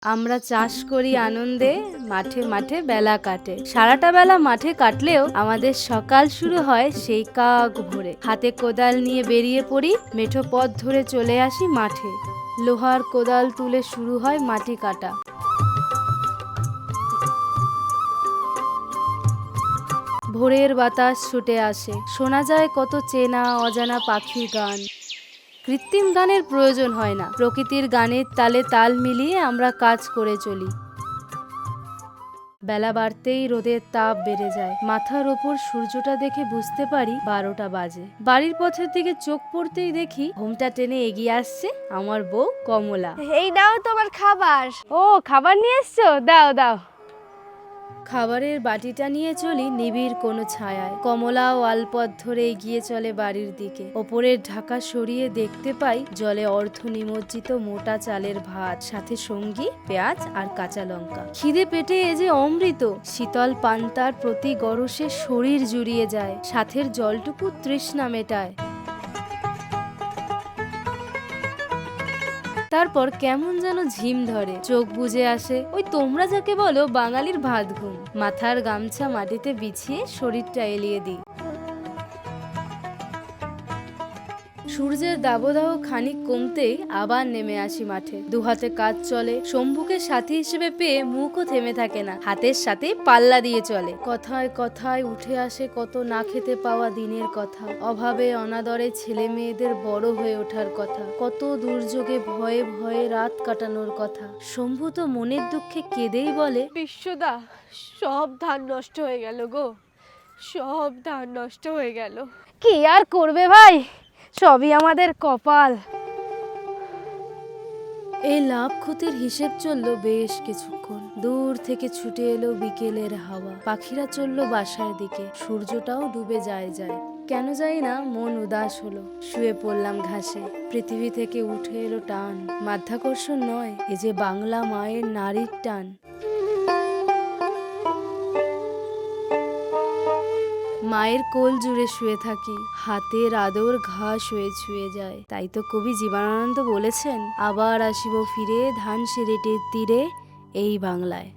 আমরা চাষ করি আনন্দে, মাঠে মাঠে বেলা কাটে। সারাটা বেলা মাঠে কাটলেও আমাদের সকাল শুরু হয় সেই কাক ভোরে। হাতে কোদাল নিয়ে বেরিয়ে পড়ি, মেঠো পথ ধরে চলে আসি মাঠে। লোহার কোদাল তুলে শুরু হয় মাটি কাটা। ভোরের বাতাস ছুটে আসে, শোনা যায় কত চেনা অজানা পাখির গান। কৃত্রিম গানের প্রয়োজন হয় না, প্রকৃতির গানের তালে তাল মিলিয়ে আমরা কাজ করে চলি। বেলা বাড়তেই রোদের তাপ বেড়ে যায়। মাথার ওপর সূর্যটা দেখে বুঝতে পারি 12টা বাজে। বাড়ির পথের দিকে চোখ পড়তেই দেখি ঘোমটা টেনে এগিয়ে আসছে আমার বউ কমলা। এই নাও তোমার খাবার। ও, খাবার নিয়ে এসছো? দাও দাও। খাবারের বাটিটা নিয়ে চলি নিবিড় কোনো ছায়ায়। কমলা ওয়ালপথ ধরে এগিয়ে চলে বাড়ির দিকে। ওপরের ঢাকা সরিয়ে দেখতে পাই জলে অর্ধ নিমজ্জিত মোটা চালের ভাত, সাথে সঙ্গী পেঁয়াজ আর কাঁচা লঙ্কা। খিদে পেটে এ যে অমৃত। শীতল পান্তার প্রতি গরসে শরীর জুড়িয়ে যায়, সাথের জলটুকু তৃষ্ণা মেটায়। তারপর কেমন যেন ঝিম ধরে, চোখ বুজে আসে ওই তোমরা যাকে বলো বাঙালির ভাত ঘুম। মাথার গামছা মাটিতে বিছিয়ে শরীরটা এলিয়ে দিই। সূর্যের দাবদাহ খানিক কমতেই আবার নেমে আসি মাঠে। দুহাতে কাজ চলে। শম্ভুকে সাথী হিসেবে পেয়ে মুখও থেমে থাকে না, হাতের সাথে পাল্লা দিয়ে চলে। কথায় কথায় উঠে আসে কত না খেতে পাওয়া দিনের কথা, অভাবে অনাদরে ছেলে মেয়েদের বড় হয়ে ওঠার কথা, কত দুর্যোগে ভয়ে ভয়ে রাত কাটানোর কথা। শম্ভু তো মনের দুঃখে কেঁদেই বলে, বিশ্বদা, সব ধান নষ্ট হয়ে গেল গো, সব ধান নষ্ট হয়ে গেল। কি আর করবে ভাই, সবই আমাদের কপাল। এই লাভ ক্ষতির হিসেব চললো বেশ কিছুক্ষণ। দূর থেকে ছুটে এলো বিকেলের হাওয়া, পাখিরা চললো বাসার দিকে। সূর্যটাও ডুবে যায়। কেন যাই না মন উদাস হলো। শুয়ে পড়লাম ঘাসে। পৃথিবী থেকে উঠে এলো টান, মাধ্যাকর্ষণ নয়, এ যে বাংলা মায়ের নারীর টান। মায়ের কোল জুড়ে শুয়ে থাকি, হাতের আদর ঘাস হয়ে ছুঁয়ে যায়। তাই তো কবি জীবনানন্দ বলেছেন, আবার আসিব ফিরে ধান সেরেটের তীরে এই বাংলায়।